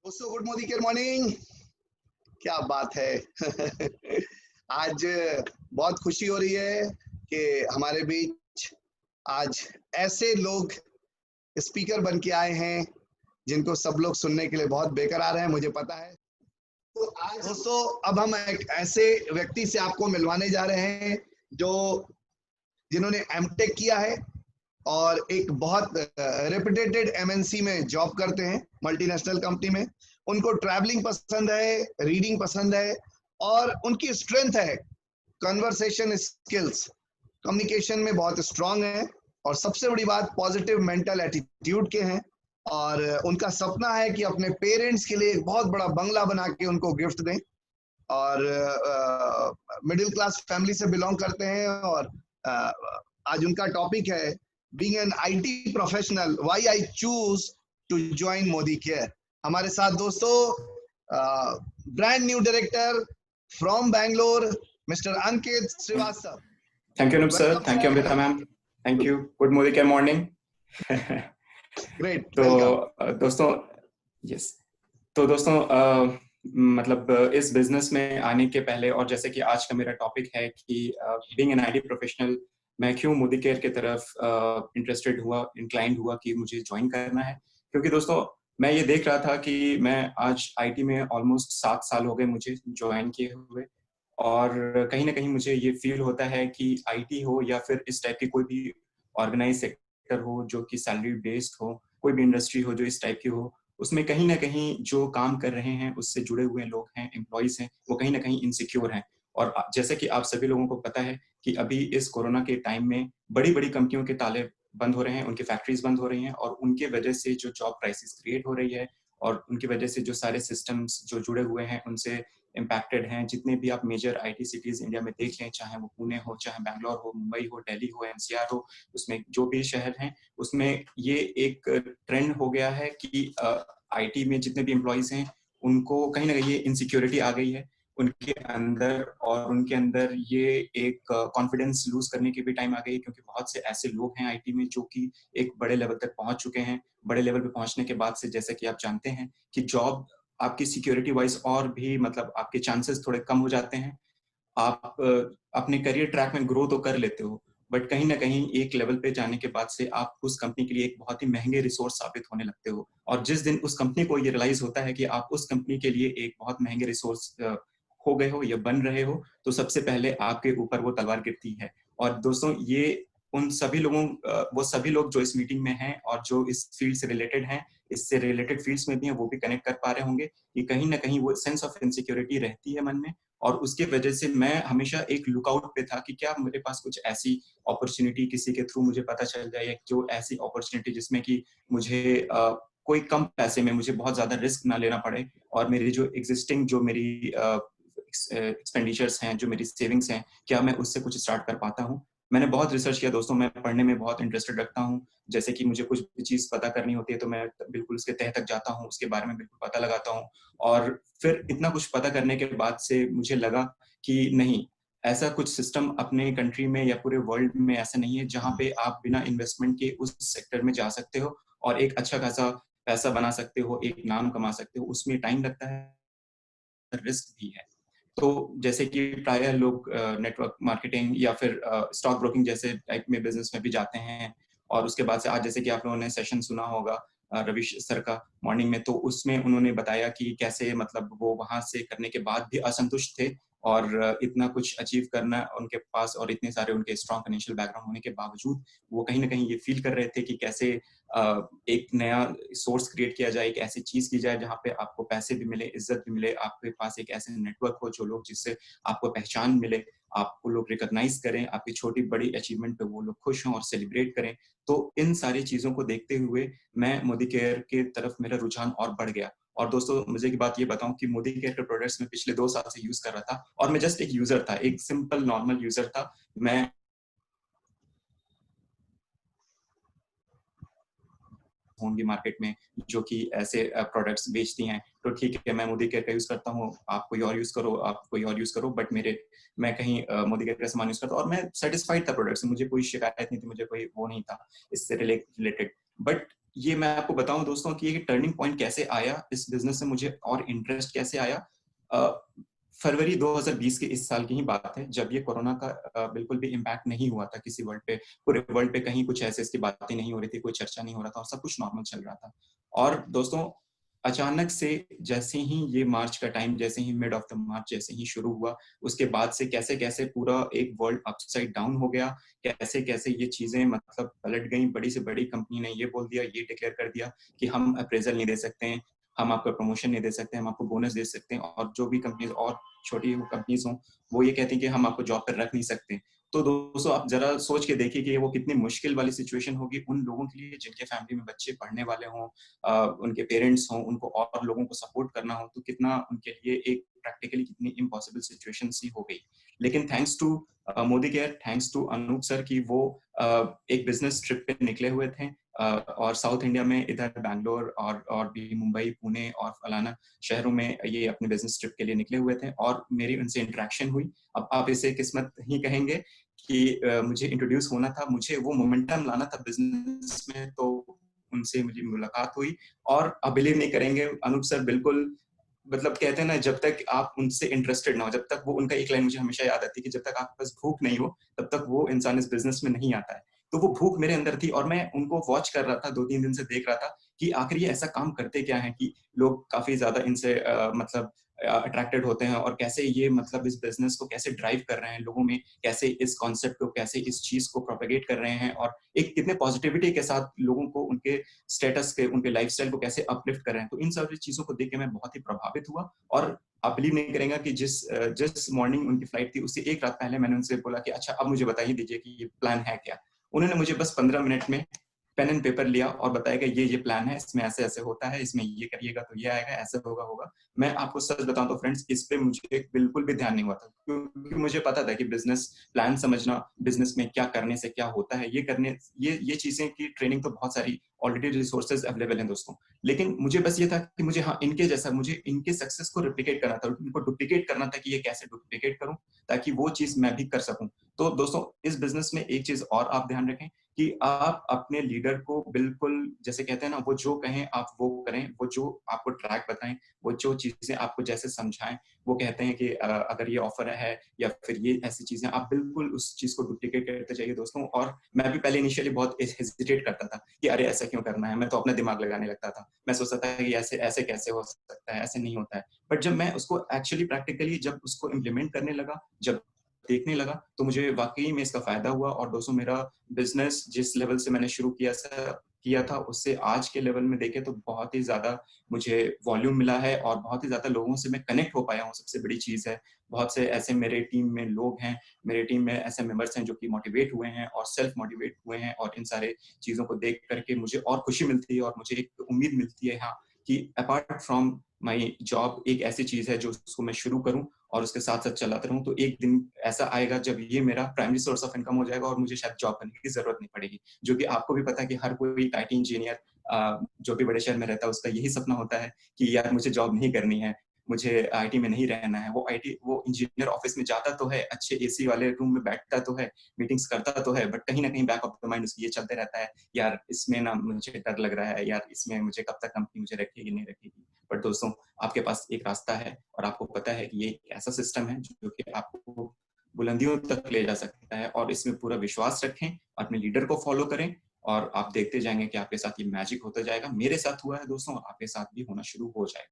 दोस्तों good morning, good morning. क्या बात है। आज बहुत खुशी हो रही है कि हमारे बीच आज ऐसे लोग स्पीकर बन के आए हैं जिनको सब लोग सुनने के लिए बहुत बेकरार हैं, मुझे पता है। तो आज दोस्तों अब हम एक ऐसे व्यक्ति से आपको मिलवाने जा रहे हैं जो जिन्होंने एमटेक किया है और एक बहुत रेपुटेटेड एमएनसी में जॉब करते हैं, मल्टीनेशनल कंपनी में। उनको ट्रैवलिंग पसंद है, रीडिंग पसंद है और उनकी स्ट्रेंथ है कन्वर्सेशन स्किल्स, कम्युनिकेशन में बहुत स्ट्रांग है और सबसे बड़ी बात पॉजिटिव मेंटल एटीट्यूड के हैं। और उनका सपना है कि अपने पेरेंट्स के लिए एक बहुत बड़ा बंगला बना के उनको गिफ्ट दें। और मिडिल क्लास फैमिली से बिलोंग करते हैं और आज उनका टॉपिक है being an IT professional, why I choose to join Modicare. हमारे साथ दोस्तों brand new director from Bangalore mister Ankit Shrivastava. Thank you, Anup sir. Thank you, Amrita ma'am. Thank you. Good morning, good morning. Great. तो Welcome. दोस्तों yes. तो दोस्तों मतलब इस business में आने के पहले और जैसे कि आज का मेरा टॉपिक है कि बीइंग एन आईटी प्रोफेशनल मैं क्यों मोदी केयर की तरफ इंटरेस्टेड हुआ, इंक्लाइंड हुआ कि मुझे ज्वाइन करना है। क्योंकि दोस्तों मैं ये देख रहा था कि मैं आज आईटी में ऑलमोस्ट 7 साल हो गए मुझे ज्वाइन किए हुए, और कहीं ना कहीं मुझे ये फील होता है कि आईटी हो या फिर इस टाइप की कोई भी ऑर्गेनाइज सेक्टर हो जो कि सैलरी बेस्ड हो, कोई भी इंडस्ट्री हो जो इस टाइप की हो, उसमें कहीं ना कहीं जो काम कर रहे हैं उससे जुड़े हुए लोग हैं, एम्प्लॉइज हैं, वो कहीं ना कहीं इनसिक्योर हैं। और जैसे कि आप सभी लोगों को पता है कि अभी इस कोरोना के टाइम में बड़ी बड़ी कंपनियों के ताले बंद हो रहे हैं, उनकी फैक्ट्रीज बंद हो रही हैं, और उनके वजह से जो जॉब क्राइसिस क्रिएट हो रही है और उनकी वजह से जो सारे सिस्टम्स जो जुड़े हुए हैं उनसे इम्पैक्टेड हैं। जितने भी आप मेजर आईटी सिटीज इंडिया में देख लें, चाहे वो पुणे हो, चाहे बैंगलोर हो, मुंबई हो, दिल्ली हो, एनसीआर हो, उसमें जो भी शहर हैं उसमें ये एक ट्रेंड हो गया है कि आईटी में जितने भी एम्प्लॉइज हैं उनको कहीं ना कहीं ये इनसिक्योरिटी आ गई है उनके अंदर, और उनके अंदर ये एक कॉन्फिडेंस लूज करने की भी टाइम आ गई, क्योंकि बहुत से ऐसे लोग हैं आईटी में जो कि एक बड़े लेवल तक पहुंच चुके हैं। बड़े लेवल पे पहुंचने के बाद से जैसे कि आप जानते हैं कि जॉब आपकी सिक्योरिटी वाइज और भी मतलब आपके चांसेस थोड़े कम हो जाते हैं। आप अपने करियर ट्रैक में ग्रो तो कर लेते हो, बट कहीं ना कहीं एक लेवल पे जाने के बाद से आप उस कंपनी के लिए एक बहुत ही महंगे रिसोर्स साबित होने लगते हो। और जिस दिन उस कंपनी को ये रियलाइज होता है कि आप उस कंपनी के लिए एक बहुत महंगे रिसोर्स हो गए हो या बन रहे हो, तो सबसे पहले आपके ऊपर वो तलवार गिरती है। और दोस्तों ये उन सभी लोगों वो सभी लोग जो इस मीटिंग में हैं और जो इस फील्ड से रिलेटेड हैं, इससे रिलेटेड फील्ड्स में भी हैं, वो भी कनेक्ट कर पा रहे होंगे कि कहीं ना कहीं वो सेंस ऑफ इनसिक्योरिटी रहती है मन में। और उसके वजह से मैं हमेशा एक लुकआउट पे था कि क्या मेरे पास कुछ ऐसी अपॉर्चुनिटी किसी के थ्रू मुझे पता चल जाए, या जो ऐसी अपॉर्चुनिटी जिसमें कि मुझे कोई कम पैसे में मुझे बहुत ज्यादा रिस्क ना लेना पड़े, और मेरी जो एग्जिस्टिंग जो मेरी एक्सपेंडिचर्स हैं, जो मेरी सेविंग्स हैं, क्या मैं उससे कुछ स्टार्ट कर पाता हूँ। मैंने बहुत रिसर्च किया दोस्तों, मैं पढ़ने में बहुत इंटरेस्टेड रखता हूँ। जैसे कि मुझे कुछ भी चीज पता करनी होती है तो मैं बिल्कुल उसके तह तक जाता हूँ, उसके बारे में बिल्कुल पता लगाता हूँ। और फिर इतना कुछ पता करने के बाद से मुझे लगा कि नहीं, ऐसा कुछ सिस्टम अपने कंट्री में या पूरे वर्ल्ड में ऐसा नहीं है जहाँ पे आप बिना इन्वेस्टमेंट के उस सेक्टर में जा सकते हो और एक अच्छा खासा पैसा बना सकते हो, एक नाम कमा सकते हो। उसमें टाइम लगता है, रिस्क भी है। तो जैसे कि प्राय लोग नेटवर्क मार्केटिंग या फिर स्टॉक ब्रोकिंग जैसे टाइप में बिजनेस में भी जाते हैं, और उसके बाद से आज जैसे कि आप लोगों ने सेशन सुना होगा रविश सर का मॉर्निंग में, तो उसमें उन्होंने बताया कि कैसे मतलब वो वहां से करने के बाद भी असंतुष्ट थे, और इतना कुछ अचीव करना उनके पास और इतने सारे उनके स्ट्रॉन्ग फाइनेंशियल बैकग्राउंड होने के बावजूद वो कहीं ना कहीं ये फील कर रहे थे कि कैसे एक नया सोर्स क्रिएट किया जाए, एक ऐसी चीज की जाए जहाँ पे आपको पैसे भी मिले, इज्जत भी मिले, आपके पास एक ऐसे नेटवर्क हो जो लोग जिससे आपको पहचान मिले, आपको लोग रिकॉग्नाइज करें, आपकी छोटी बड़ी अचीवमेंट पे वो लोग खुश हों और सेलिब्रेट करें। तो इन सारी चीजों को देखते हुए मैं मोदी केयर के तरफ मेरा रुझान और बढ़ गया। और दोस्तों मुझे की बात ये बताऊं कि मोदी केयर के प्रोडक्ट्स में पिछले 2 साल से यूज कर रहा था, और मैं जस्ट एक यूजर था, एक सिंपल नॉर्मल यूजर था। मैं होंगी मार्केट में जो कि ऐसे प्रोडक्ट्स बेचती हैं, तो ठीक है मैं मोदी केयर का यूज करता हूँ, आप कोई और यूज करो, आप कोई और यूज करो, बट मैं कहीं मोदी केयर का सामान यूज करता हूँ और मैं सेटिस्फाइड था प्रोडक्ट से, मुझे कोई शिकायत नहीं थी, मुझे कोई वो नहीं था इससे रिलेटेड। बट ये मैं आपको बताऊं दोस्तों कि ये टर्निंग पॉइंट कैसे आया, इस बिजनेस में मुझे और इंटरेस्ट कैसे आया। फरवरी 2020 के इस साल की ही बात है, जब ये कोरोना का बिल्कुल भी इम्पैक्ट नहीं हुआ था किसी वर्ल्ड पे, पूरे वर्ल्ड पे कहीं कुछ ऐसे इसकी बातें नहीं हो रही थी, कोई चर्चा नहीं हो रहा था और सब कुछ नॉर्मल चल रहा था। और दोस्तों अचानक से जैसे ही ये मार्च का टाइम, जैसे ही मिड ऑफ द मार्च जैसे ही शुरू हुआ, उसके बाद से कैसे कैसे पूरा एक वर्ल्ड अपसाइड डाउन हो गया, कैसे कैसे ये चीजें मतलब पलट गई। बड़ी से बड़ी कंपनी ने ये बोल दिया, ये डिक्लेयर कर दिया कि हम अप्रेजल नहीं दे सकते हैं, हम आपको प्रमोशन नहीं दे सकते, हम आपको बोनस दे सकते हैं, और जो भी कंपनीज और छोटी कंपनीज हों वो ये कहती हैं कि हम आपको जॉब पर रख नहीं सकते। तो दोस्तों आप जरा सोच के देखिए कि वो कितनी मुश्किल वाली सिचुएशन होगी उन लोगों के लिए जिनके फैमिली में बच्चे पढ़ने वाले हों, उनके पेरेंट्स हों, उनको और लोगों को सपोर्ट करना हो, तो कितना उनके लिए एक प्रैक्टिकली कितनी इम्पॉसिबल सिचुएशन सी हो गई। लेकिन thanks to Modicare, thanks to Anup sir की वो एक बिजनेस ट्रिप पे निकले हुए थे, और साउथ इंडिया में इधर बैंगलोर और भी मुंबई, पुणे और फलाना शहरों में ये अपने बिजनेस ट्रिप के लिए निकले हुए थे, और मेरी उनसे इंटरेक्शन हुई। अब आप इसे किस्मत ही कहेंगे कि मुझे इंट्रोड्यूस होना था, मुझे वो मोमेंटम लाना था बिजनेस में, तो उनसे मुझे मुलाकात हुई। और आप बिलीव नहीं करेंगे अनूप सर बिल्कुल, मतलब कहते हैं ना, जब तक आप उनसे इंटरेस्टेड ना हो, जब तक वो, उनका एक लाइन मुझे हमेशा याद आती है कि जब तक आपके पास भूख नहीं हो तब तक वो इंसान इस बिजनेस में नहीं आता है। तो वो भूख मेरे अंदर थी और मैं उनको वॉच कर रहा था, 2-3 दिन से देख रहा था कि आखिर ये ऐसा काम करते क्या है कि लोग काफ़ी ज़्यादा इनसे मतलब अट्रैक्टेड होते हैं, और कैसे ये मतलब इस बिज़नेस को कैसे ड्राइव कर रहे हैं लोगों में, कैसे इस कॉन्सेप्ट को, कैसे इस चीज़ को प्रोपेगेट कर रहे हैं, और एक कितने पॉजिटिविटी के साथ लोगों को उनके स्टेटस के, उनके लाइफ़स्टाइल को कैसे अपलिफ्ट कर रहे हैं। तो इन सारी चीज़ों को देख के मैं बहुत ही प्रभावित हुआ, और आप बिलीव नहीं करेंगे कि जिस मॉर्निंग उनकी फ्लाइट थी, उससे 1 रात पहले मैंने उनसे बोला कि अच्छा अब मुझे बता ही दीजिए कि ये प्लान है क्या? उन्होंने मुझे बस 15 मिनट में पेन एंड पेपर लिया और बताया कि ये प्लान है, इसमें ऐसे-ऐसे होता है, इसमें ये करिएगा तो ये आएगा, ऐसा होगा। मैं आपको सच बताऊँ तो फ्रेंड्स, इस पे मुझे बिल्कुल भी ध्यान नहीं हुआ था, क्योंकि मुझे पता था कि बिज़नेस प्लान समझना, बिज़नेस में क्या करने से क्या होता है, ये चीज़ें की ट्रेनिंग तो बहुत सारी ऑलरेडी रिसोर्सेज़ अवेलेबल हैं दोस्तों। लेकिन मुझे बस ये था कि मुझे, हाँ, इनके जैसा, मुझे इनके सक्सेस को रेप्लिकेट करना था, उनको डुप्लीकेट करना था कि ये कैसे डुप्लीकेट करूँ, ताकि वो चीज़ मैं भी कर सकूँ। तो दोस्तों इस बिज़नेस में एक चीज़ और आप ध्यान रखें कि आप अपने लीडर को बिल्कुल, जैसे कहते हैं ना, वो जो कहें आप वो करें, वो जो आपको ट्रैक बताएँ, वो जो चीज़ें आपको जैसे समझाएँ, वो कहते हैं कि अगर ये ऑफ़र है या फिर ये ऐसी चीज़ें, आप बिल्कुल उस चीज़ को डुप्लीकेट करते जाइए दोस्तों। और मैं भी पहले इनिशियली बहुत हेजिटेट करता था कि अरे ऐसा क्यों करना है? मैं तो अपना दिमाग लगाने लगता था। मैं सोचता था कि ऐसे ऐसे कैसे हो सकता है? ऐसे नहीं होता है। बट जब मैं उसको एक्चुअली प्रैक्टिकली जब उसको इम्प्लीमेंट करने लगा, जब देखने लगा, तो मुझे वाक़ई में इसका फ़ायदा हुआ। और दोस्तों मेरा बिज़नेस जिस लेवल से मैंने शुरू किया था, उससे आज के लेवल में देखें तो बहुत ही ज़्यादा मुझे वॉल्यूम मिला है, और बहुत ही ज़्यादा लोगों से मैं कनेक्ट हो पाया हूँ, सबसे बड़ी चीज़ है। बहुत से ऐसे मेरे टीम में लोग हैं, मेरे टीम में ऐसे मेंबर्स हैं जो कि मोटिवेट हुए हैं और सेल्फ मोटिवेट हुए हैं, और इन सारे चीज़ों को देख कर के मुझे और खुशी मिलती है, और मुझे एक उम्मीद मिलती है, हाँ, कि अपार्ट फ्रॉम माय जॉब एक ऐसी चीज़ है जो उसको मैं शुरू करूँ और उसके साथ-साथ चलाता रहूँ, तो एक दिन ऐसा आएगा जब ये मेरा प्राइमरी सोर्स ऑफ इनकम हो जाएगा और मुझे शायद जॉब करने की ज़रूरत नहीं पड़ेगी। जो कि आपको भी पता है कि हर कोई आईटी इंजीनियर जो भी बड़े शहर में रहता है, उसका यही सपना होता है कि यार मुझे जॉब नहीं करनी है, मुझे आईटी में नहीं रहना है। वो इंजीनियर ऑफ़िस में जाता तो है, अच्छे एसी वाले रूम में बैठता तो है, मीटिंग्स करता तो है, बट कहीं न कहीं बैक ऑफ द माइंड उसके ये चलते रहता है, यार इसमें ना मुझे डर लग रहा है, यार इसमें मुझे कब तक कंपनी मुझे रखेगी, नहीं रखेगी। बट दोस्तों आपके पास एक रास्ता है, और आपको पता है कि ये एक ऐसा सिस्टम है जो कि आपको बुलंदियों तक ले जा सकता है, और इसमें पूरा विश्वास रखें, अपने लीडर को फॉलो करें, और आप देखते जाएँगे कि आपके साथ ये मैजिक होता जाएगा। मेरे साथ हुआ है दोस्तों, और आपके साथ भी होना शुरू हो जाएगा।